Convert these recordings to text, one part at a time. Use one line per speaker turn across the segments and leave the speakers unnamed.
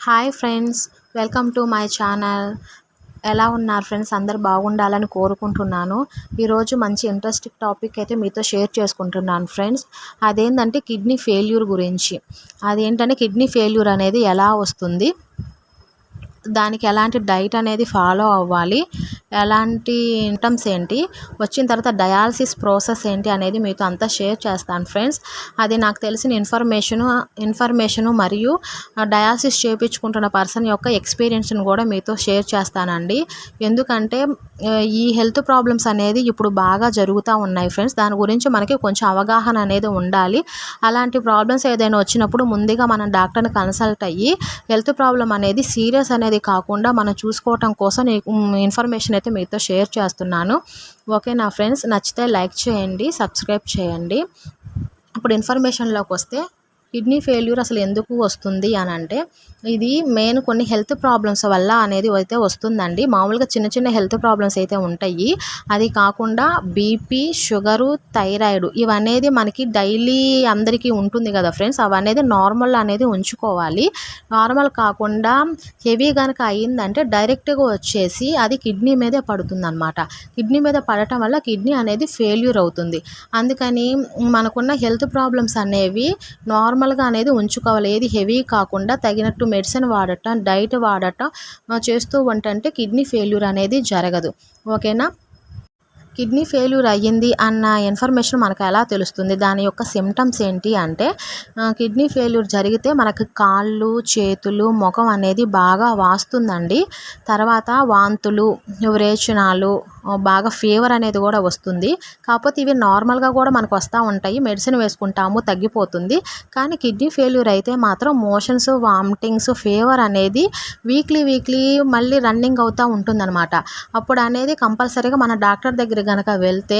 Hi friends, welcome to my channel. ఎలా ఉన్నారు friends? అందరు బాగుండాలని కోరుకుంటున్నాను. ఈరోజు మంచి ఇంట్రెస్టింగ్ టాపిక్ అయితే మీతో షేర్ చేసుకుంటున్నాను ఫ్రెండ్స్. అదేంటంటే కిడ్నీ ఫెయిల్యూర్ గురించి. అదేంటంటే కిడ్నీ ఫెయిల్యూర్ అనేది ఎలా వస్తుంది, దానికి ఎలాంటి డైట్ అనేది ఫాలో అవ్వాలి, ఎలాంటి సింటమ్స్ ఏంటి, వచ్చిన తర్వాత డయాలసిస్ ప్రాసెస్ ఏంటి అనేది మీతో అంతా షేర్ చేస్తాను ఫ్రెండ్స్. అది నాకు తెలిసిన ఇన్ఫర్మేషను మరియు డయాలసిస్ చేయించుకుంటున్న పర్సన్ యొక్క ఎక్స్పీరియన్స్ని కూడా మీతో షేర్ చేస్తానండి. ఎందుకంటే ఈ హెల్త్ ప్రాబ్లమ్స్ అనేది ఇప్పుడు బాగా జరుగుతూ ఉన్నాయి ఫ్రెండ్స్. దాని గురించి మనకి కొంచెం అవగాహన అనేది ఉండాలి. అలాంటి ప్రాబ్లమ్స్ ఏదైనా వచ్చినప్పుడు ముందుగా మనం డాక్టర్ని కన్సల్ట్ అయ్యి హెల్త్ ప్రాబ్లం అనేది సీరియస్ అనేది కాకుండా మనం చూసుకోవటం కోసం ఇన్ఫర్మేషన్ అయితే మీతో షేర్ చేస్తున్నాను. ఓకే నా ఫ్రెండ్స్, నచ్చితే లైక్ చేయండి, సబ్స్క్రైబ్ చేయండి. ఇప్పుడు ఇన్ఫర్మేషన్లోకి వస్తే, కిడ్నీ ఫెయిల్యూర్ అసలు ఎందుకు వస్తుంది అని అంటే, ఇది మెయిన్ కొన్ని హెల్త్ ప్రాబ్లమ్స్ వల్ల అనేది అయితే వస్తుందండి. మామూలుగా చిన్న చిన్న హెల్త్ ప్రాబ్లమ్స్ అయితే ఉంటాయి. అది కాకుండా బీపీ, షుగరు, థైరాయిడ్ ఇవనేది మనకి డైలీ అందరికీ ఉంటుంది కదా ఫ్రెండ్స్. అవనేది నార్మల్ అనేది ఉంచుకోవాలి. నార్మల్ కాకుండా హెవీ కనుక అయ్యిందంటే డైరెక్ట్గా వచ్చేసి అది కిడ్నీ మీదే పడుతుంది అనమాట. కిడ్నీ మీద పడటం వల్ల కిడ్నీ అనేది ఫెయిల్యూర్ అవుతుంది. అందుకని మనకున్న హెల్త్ ప్రాబ్లమ్స్ అనేవి నార్మల్గా అనేది ఉంచుకోవాలి. ఏది హెవీ కాకుండా తగినట్టు మెడిసిన్ వాడటం, డైట్ వాడటం చేస్తూ ఉంటే కిడ్నీ ఫెయిల్యూర్ అనేది జరగదు. ఓకేనా? కిడ్నీ ఫెయిల్యూర్ అయ్యింది అన్న ఇన్ఫర్మేషన్ మనకు ఎలా తెలుస్తుంది, దాని యొక్క సిమ్టమ్స్ ఏంటి అంటే, కిడ్నీ ఫెయిల్యూర్ జరిగితే మనకు కాళ్ళు, చేతులు, ముఖం అనేది బాగా వాస్తుందండి. తర్వాత వాంతులు, విరేచనాలు, బాగా ఫీవర్ అనేది కూడా వస్తుంది. కాకపోతే ఇవి నార్మల్గా కూడా మనకు వస్తూ ఉంటాయి. మెడిసిన్ వేసుకుంటాము, తగ్గిపోతుంది. కానీ కిడ్నీ ఫెయిల్యూర్ అయితే మాత్రం మోషన్స్, వామిటింగ్స్, ఫీవర్ అనేది వీక్లీ మళ్ళీ రన్నింగ్ అవుతూ ఉంటుందన్నమాట. అప్పుడు అనేది కంపల్సరీగా మన డాక్టర్ దగ్గర కనుక వెళ్తే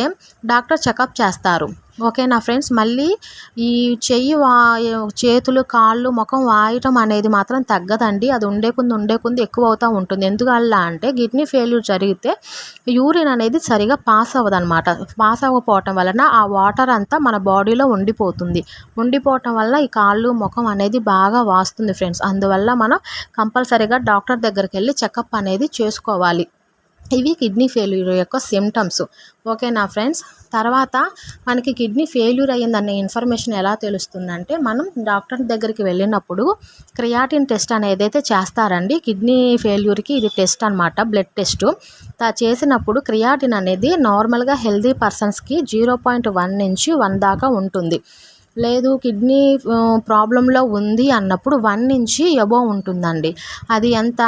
డాక్టర్ చెకప్ చేస్తారు. ఓకేనా ఫ్రెండ్స్? మళ్ళీ ఈ చేతులు, కాళ్ళు, ముఖం వాయటం అనేది మాత్రం తగ్గదండి. అది ఉండే కొంది ఎక్కువ అవుతూ ఉంటుంది. ఎందువల్ల అంటే కిడ్నీ ఫెయిల్యూర్ జరిగితే యూరిన్ అనేది సరిగా పాస్ అవ్వదన్నమాట. పాస్ అవ్వకపోవటం వలన ఆ వాటర్ అంతా మన బాడీలో ఉండిపోవటం వల్ల ఈ కాళ్ళు, ముఖం అనేది బాగా వాస్తుంది ఫ్రెండ్స్. అందువల్ల మనం కంపల్సరీగా డాక్టర్ దగ్గరికి వెళ్ళి చెకప్ అనేది చేసుకోవాలి. ఇవి కిడ్నీ ఫెయిల్యూర్ యొక్క సిమ్టమ్స్. ఓకేనా ఫ్రెండ్స్? తర్వాత మనకి కిడ్నీ ఫెయిల్యూర్ అయ్యిందనే ఇన్ఫర్మేషన్ ఎలా తెలుస్తుందంటే, మనం డాక్టర్ దగ్గరికి వెళ్ళినప్పుడు క్రియాటిన్ టెస్ట్ అనేది అయితే చేస్తారండి. కిడ్నీ ఫెయిల్యూర్కి ఇది టెస్ట్ అనమాట, బ్లడ్ టెస్ట్. చేసినప్పుడు క్రియాటిన్ అనేది నార్మల్గా హెల్దీ పర్సన్స్కి 0.1 నుంచి 1 దాకా ఉంటుంది. లేదు కిడ్నీ ప్రాబ్లంలో ఉంది అన్నప్పుడు 1 నుంచి అబోవ్ ఉంటుందండి. అది ఎంత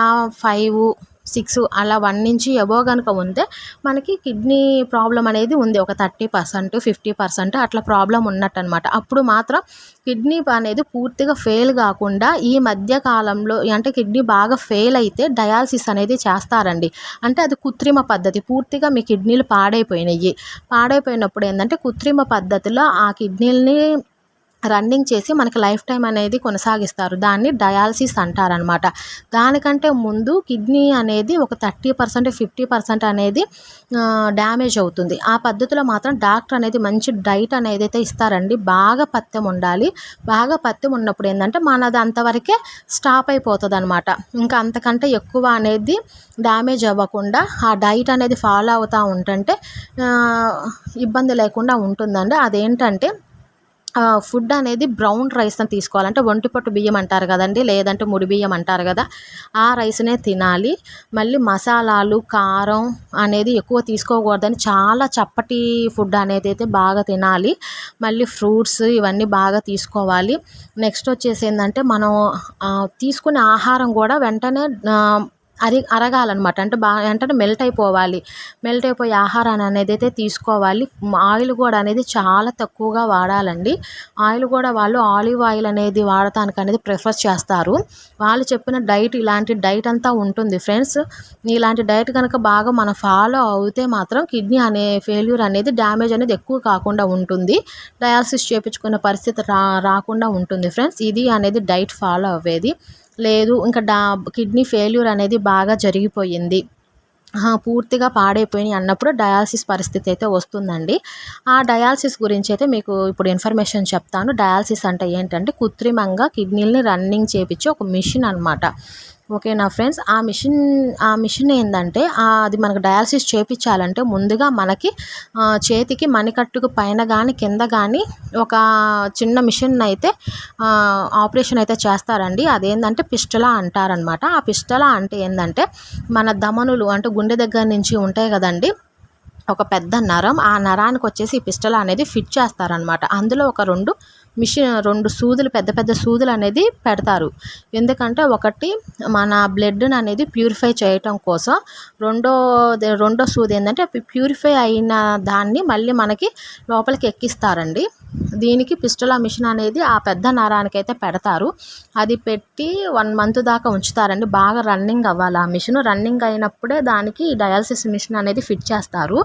5, 6 అలా 1 నుంచి అబోవ్ కనుక ఉంటే మనకి కిడ్నీ ప్రాబ్లం అనేది ఉంది. ఒక 30%, 50% అట్లా ప్రాబ్లం ఉన్నట్టు అనమాట. అప్పుడు మాత్రం కిడ్నీ అనేది పూర్తిగా ఫెయిల్ కాకుండా ఈ మధ్య కాలంలో అంటే కిడ్నీ బాగా ఫెయిల్ అయితే డయాలసిస్ అనేది చేస్తారండి. అంటే అది కృత్రిమ పద్ధతి. పూర్తిగా మీ కిడ్నీలు పాడైపోయినప్పుడు ఏంటంటే కృత్రిమ పద్ధతిలో ఆ కిడ్నీలని రన్నింగ్ చేసి మనకి లైఫ్ టైం అనేది కొనసాగిస్తారు. దాన్ని డయాలసిస్ అంటారనమాట. దానికంటే ముందు కిడ్నీ అనేది ఒక 30%, 50% అనేది డ్యామేజ్ అవుతుంది. ఆ పద్ధతిలో మాత్రం డాక్టర్ అనేది మంచి డైట్ అనేది అయితే ఇస్తారండి. బాగా పథ్యం ఉండాలి. బాగా పథ్యం ఉన్నప్పుడు ఏంటంటే మనది అంతవరకే స్టాప్ అయిపోతుంది అనమాట. ఇంకా అంతకంటే ఎక్కువ అనేది డ్యామేజ్ అవ్వకుండా ఆ డైట్ అనేది ఫాలో అవుతూ ఉంటుంటే ఇబ్బంది లేకుండా ఉంటుందండి. అదేంటంటే ఫుడ్ అనేది బ్రౌన్ రైస్ని తీసుకోవాలంటే ఒంటిపొట్టు బియ్యం అంటారు కదండి, లేదంటే ముడి బియ్యం అంటారు కదా, ఆ రైస్నే తినాలి. మళ్ళీ మసాలాలు, కారం అనేది ఎక్కువ తీసుకోకూడదని, చాలా చప్పటి ఫుడ్ అనేది అయితే బాగా తినాలి. మళ్ళీ ఫ్రూట్స్ ఇవన్నీ బాగా తీసుకోవాలి. నెక్స్ట్ వచ్చేసి ఏంటంటే మనం తీసుకునే ఆహారం కూడా వెంటనే అరగాలన్నమాట. అంటే వెంటనే మెల్ట్ అయిపోయే ఆహారాన్ని అనేది అయితే తీసుకోవాలి. ఆయిల్ కూడా అనేది చాలా తక్కువగా వాడాలండి. ఆయిల్ కూడా వాళ్ళు ఆలివ్ ఆయిల్ అనేది వాడటానికి అనేది ప్రిఫర్ చేస్తారు. వాళ్ళు చెప్పిన డైట్ ఇలాంటి డైట్ అంతా ఉంటుంది ఫ్రెండ్స్. ఇలాంటి డైట్ కనుక బాగా మనం ఫాలో అవుతే మాత్రం కిడ్నీ ఫెయిల్యూర్ అనేది డ్యామేజ్ అనేది ఎక్కువ కాకుండా ఉంటుంది. డయాలసిస్ చేయించుకునే పరిస్థితి రాకుండా ఉంటుంది ఫ్రెండ్స్. ఇది అనేది డైట్ ఫాలో అవ్వేది. లేదు ఇంకా కిడ్నీ ఫెయిల్యూర్ అనేది బాగా జరిగిపోయింది, పూర్తిగా పాడైపోయినాయి అన్నప్పుడు డయాలసిస్ పరిస్థితి అయితే వస్తుందండి. ఆ డయాలసిస్ గురించి అయితే మీకు ఇప్పుడు ఇన్ఫర్మేషన్ చెప్తాను. డయాలసిస్ అంటే ఏంటంటే కృత్రిమంగా కిడ్నీలని రన్నింగ్ చేపించే ఒక మిషన్ అనమాట. ఓకేనా ఫ్రెండ్స్. ఆ మిషన్ ఏంటంటే అది మనకు డయాలసిస్ చేపించాలంటే ముందుగా మనకి చేతికి మణికట్టుకు పైన కానీ కింద కానీ ఒక చిన్న మిషన్ అయితే ఆపరేషన్ అయితే చేస్తారండి. అదేంటంటే పిస్టులా అంటారనమాట. ఆ పిస్టులా అంటే ఏంటంటే మన ధమనులు అంటే గుండె దగ్గర నుంచి ఉంటాయి కదండి, ఒక పెద్ద నరం. ఆ నరానికి వచ్చేసి ఈ పిస్టల్ అనేది ఫిట్ చేస్తారనమాట. అందులో ఒక రెండు సూదులు, పెద్ద పెద్ద సూదులు అనేది పెడతారు. ఎందుకంటే ఒకటి మన బ్లడ్ని అనేది ప్యూరిఫై చేయటం కోసం, రెండో సూది ఏంటంటే ప్యూరిఫై అయిన దాన్ని మళ్ళీ మనకి లోపలికి ఎక్కిస్తారండి. దీనికి పిస్టులా మిషన్ అనేది ఆ పెద్ద నరానికి అయితే పెడతారు. అది పెట్టి 1 మంత్ దాకా ఉంచుతారండి. బాగా రన్నింగ్ అవ్వాలి ఆ మిషన్. రన్నింగ్ అయినప్పుడే దానికి డయాలసిస్ మిషన్ అనేది ఫిట్ చేస్తారు.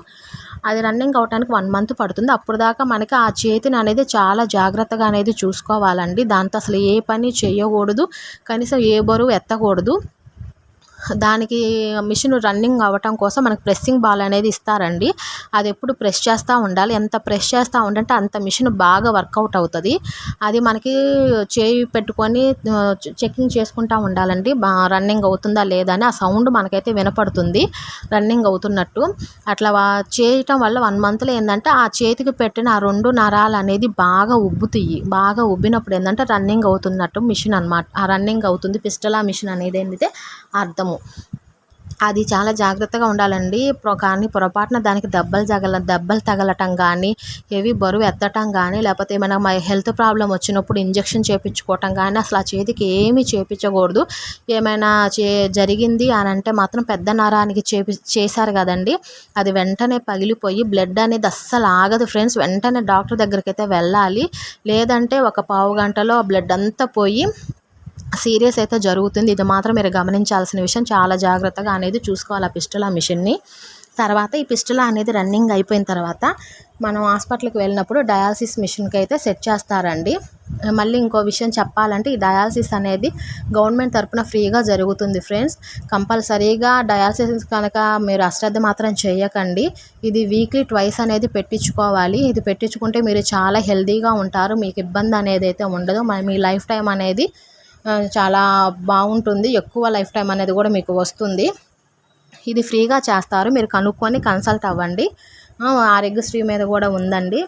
అది రన్నింగ్ అవడానికి 1 మంత్ పడుతుంది. అప్పుడు దాకా మనకి ఆ చేతిని అనేది చాలా జాగ్రత్తగా అనేది చూసుకోవాలండి. దాంతో అసలు ఏ పని చేయకూడదు, కనీసం ఏ బరువు ఎత్తకూడదు. దానికి మిషన్ రన్నింగ్ అవ్వటం కోసం మనకు ప్రెస్సింగ్ బాల్ అనేది ఇస్తారండి. అది ఎప్పుడు ప్రెస్ చేస్తూ ఉండాలి. ఎంత ప్రెస్ చేస్తూ ఉండంటే అంత మిషన్ బాగా వర్కౌట్ అవుతుంది. అది మనకి చేయి పెట్టుకొని చెకింగ్ చేసుకుంటూ ఉండాలండి, రన్నింగ్ అవుతుందా లేదా అని. ఆ సౌండ్ మనకైతే వినపడుతుంది రన్నింగ్ అవుతున్నట్టు. అట్లా చేయటం వల్ల 1 మంత్లో ఏంటంటే ఆ చేతికి పెట్టిన ఆ 2 నరాలు అనేది బాగా ఉబ్బుతాయి. బాగా ఉబ్బినప్పుడు ఏంటంటే రన్నింగ్ అవుతున్నట్టు మిషన్ అనమాట. ఆ రన్నింగ్ అవుతుంది పిస్టులా మిషన్ అనేది ఏంటంటే అర్థము. అది చాలా జాగ్రత్తగా ఉండాలండి. కానీ పొరపాటున దానికి దెబ్బలు తగలటం కానీ, హెవీ బరువు ఎత్తటం కానీ, లేకపోతే ఏమైనా హెల్త్ ప్రాబ్లం వచ్చినప్పుడు ఇంజెక్షన్ చేయించుకోవటం కానీ అసలు ఆ చేతికి ఏమీ చేయించకూడదు. ఏమైనా జరిగింది అని అంటే మాత్రం పెద్ద నరానికి చేశారు కదండి, అది వెంటనే పగిలిపోయి బ్లడ్ అనేది అస్సలు ఆగదు ఫ్రెండ్స్. వెంటనే డాక్టర్ దగ్గరికి అయితే వెళ్ళాలి. లేదంటే ఒక పావు గంటలో బ్లడ్ అంతా పోయి సీరియస్ అయితే జరుగుతుంది. ఇది మాత్రం మీరు గమనించాల్సిన విషయం. చాలా జాగ్రత్తగా అనేది చూసుకోవాలి ఆ పిస్టులా మిషన్ని. తర్వాత ఈ పిస్టులా అనేది రన్నింగ్ అయిపోయిన తర్వాత మనం హాస్పిటల్కి వెళ్ళినప్పుడు డయాలసిస్ మిషన్కి అయితే సెట్ చేస్తారండి. మళ్ళీ ఇంకో విషయం చెప్పాలంటే ఈ డయాలసిస్ అనేది గవర్నమెంట్ తరపున ఫ్రీగా జరుగుతుంది ఫ్రెండ్స్. కంపల్సరీగా డయాలసిస్ కనుక మీరు అశ్రద్ధ మాత్రం చేయకండి. ఇది వీక్లీ 2 అనేది పెట్టించుకోవాలి. ఇది పెట్టించుకుంటే మీరు చాలా హెల్తీగా ఉంటారు. మీకు ఇబ్బంది అనేది అయితే ఉండదు. మీ లైఫ్ టైం అనేది చాలా బాగుంటుంది. ఎక్కువ లైఫ్ టైం అనేది కూడా మీకు వస్తుంది. ఇది ఫ్రీగా చేస్తారు. మీరు కనుక్కొని కన్సల్ట్ అవ్వండి. ఆరోగ్యశ్రీ మీద కూడా ఉందండి.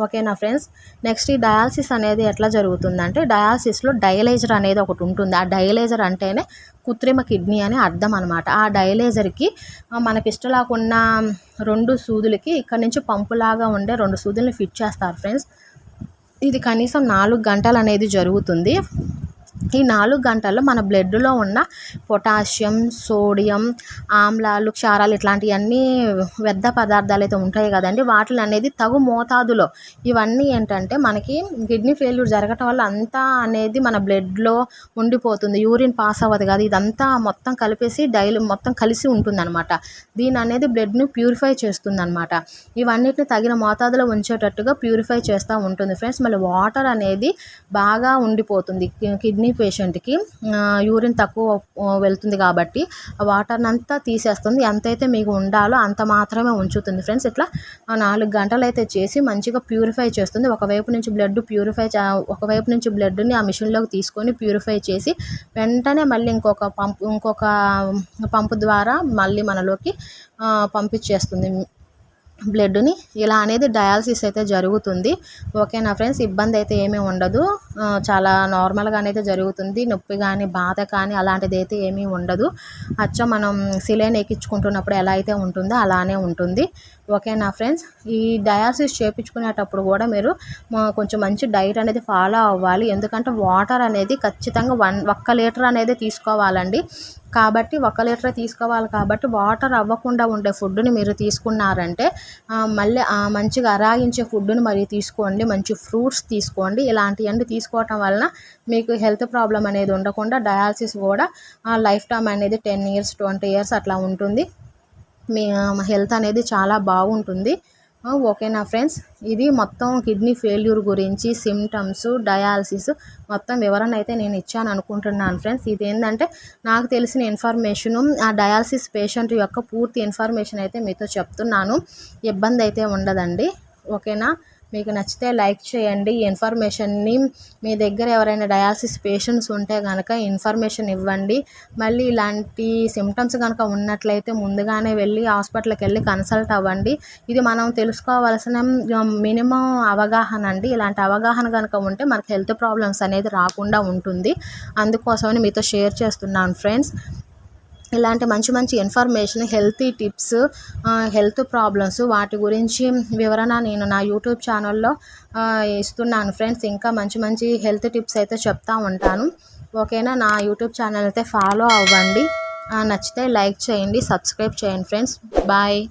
ఓకేనా ఫ్రెండ్స్. నెక్స్ట్ ఈ డయాలసిస్ అనేది ఎట్లా జరుగుతుందంటే డయాలసిస్లో డయలైజర్ అనేది ఒకటి ఉంటుంది. ఆ డయలైజర్ అంటేనే కృత్రిమ కిడ్నీ అని అర్థం అనమాట. ఆ డయలైజర్కి మన పిస్టులాకున్న 2 సూదులకి ఇక్కడ నుంచి పంపులాగా ఉండే 2 సూదుల్ని ఫిట్ చేస్తారు ఫ్రెండ్స్. ఇది కనీసం 4 గంటలు అనేది జరుగుతుంది. ఈ 4 గంటల్లో మన బ్లడ్లో ఉన్న పొటాషియం, సోడియం, ఆమ్లాలు, క్షారాలు ఇట్లాంటివన్నీ వ్యర్థ పదార్థాలు అయితే ఉంటాయి కదండి, వాటిని అనేది తగు మోతాదులో. ఇవన్నీ ఏంటంటే మనకి కిడ్నీ ఫెయిల్యూర్ జరగటం వల్ల అంతా అనేది మన బ్లడ్లో ఉండిపోతుంది. యూరిన్ పాస్ అవ్వదు కదా, ఇదంతా మొత్తం కలిపేసి మొత్తం కలిసి ఉంటుందన్నమాట. దీని అనేది బ్లడ్ని ప్యూరిఫై చేస్తుందన్నమాట. ఇవన్నిటిని తగిన మోతాదులో ఉంచేటట్టుగా ప్యూరిఫై చేస్తూ ఉంటుంది ఫ్రెండ్స్. మళ్ళీ వాటర్ అనేది బాగా ఉండిపోతుంది కిడ్నీ పేషెంట్కి. యూరిన్ తక్కువ వెళ్తుంది కాబట్టి వాటర్ని అంతా తీసేస్తుంది. ఎంతైతే మీకు ఉండాలో అంత మాత్రమే ఉంచుతుంది ఫ్రెండ్స్. ఇట్లా 4 గంటలు అయితే చేసి మంచిగా ప్యూరిఫై చేస్తుంది. ఒకవైపు నుంచి బ్లడ్ని ఆ మిషన్లోకి తీసుకొని ప్యూరిఫై చేసి వెంటనే మళ్ళీ ఇంకొక పంపు ద్వారా మళ్ళీ మనలోకి పంపించేస్తుంది బ్లడ్ని. ఇలా అనేది డయాలసిస్ అయితే జరుగుతుంది. ఓకేనా ఫ్రెండ్స్. ఇబ్బంది అయితే ఏమీ ఉండదు. చాలా నార్మల్గా అనేది జరుగుతుంది. నొప్పి కానీ బాధ కానీ అలాంటిది అయితే ఏమీ ఉండదు. మనం సిలైన్ ఎక్కించుకుంటున్నప్పుడు ఎలా అయితే ఉంటుందో అలానే ఉంటుంది. ఓకేనా ఫ్రెండ్స్. ఈ డయాలసిస్ చేయించుకునేటప్పుడు కూడా మీరు కొంచెం మంచి డైట్ అనేది ఫాలో అవ్వాలి. ఎందుకంటే వాటర్ అనేది ఖచ్చితంగా 1 లీటర్ అనేది తీసుకోవాలండి. కాబట్టి 1 లీటర్ తీసుకోవాలి కాబట్టి వాటర్ అవ్వకుండా ఉండే ఫుడ్ని మీరు తీసుకున్నారంటే మళ్ళీ మంచిగా అరాగించే ఫుడ్ని మరి తీసుకోండి. మంచి ఫ్రూట్స్ తీసుకోండి. ఇలాంటివన్నీ తీసుకోవటం వలన మీకు హెల్త్ ప్రాబ్లం అనేది ఉండకుండా డయాలసిస్ కూడా లైఫ్ టైం అనేది 10 years 20 years అట్లా ఉంటుంది. మీ హెల్త్ అనేది చాలా బాగుంటుంది. ఓకేనా ఫ్రెండ్స్, ఇది మొత్తం కిడ్నీ ఫెయిల్యూర్ గురించి సిమ్టమ్స్, డయాలసిస్ మొత్తం వివరణ అయితే నేను ఇచ్చాను అనుకుంటున్నాను ఫ్రెండ్స్. ఇదేంటంటే నాకు తెలిసిన ఇన్ఫర్మేషను, ఆ డయాలసిస్ పేషెంట్ యొక్క పూర్తి ఇన్ఫర్మేషన్ అయితే మీతో చెప్తున్నాను. ఇబ్బంది అయితే ఉండదండి. ఓకేనా, మీకు నచ్చితే లైక్ చేయండి. ఈ ఇన్ఫర్మేషన్ని మీ దగ్గర ఎవరైనా డయాలసిస్ పేషెంట్స్ ఉంటే కనుక ఇన్ఫర్మేషన్ ఇవ్వండి. మళ్ళీ ఇలాంటి సిమ్టమ్స్ కనుక ఉన్నట్లయితే ముందుగానే వెళ్ళి హాస్పిటల్కి వెళ్ళి కన్సల్ట్ అవ్వండి. ఇది మనం తెలుసుకోవాల్సిన మినిమం అవగాహన అండి. ఇలాంటి అవగాహన కనుక ఉంటే మనకు హెల్త్ ప్రాబ్లమ్స్ అనేది రాకుండా ఉంటుంది. అందుకోసమని మీతో షేర్ చేస్తున్నాను ఫ్రెండ్స్. ఇలాంటి మంచి మంచి information, healthy tips, health problems వాటి గురించి వివరణ నేను నా యూట్యూబ్ ఛానల్లో ఇస్తున్నాను ఫ్రెండ్స్. ఇంకా మంచి మంచి హెల్త్ టిప్స్ అయితే చెప్తా ఉంటాను. ఓకేనా, నా యూట్యూబ్ ఛానల్ అయితే ఫాలో అవ్వండి. నచ్చితే లైక్ చేయండి, సబ్స్క్రైబ్ చేయండి ఫ్రెండ్స్. బాయ్.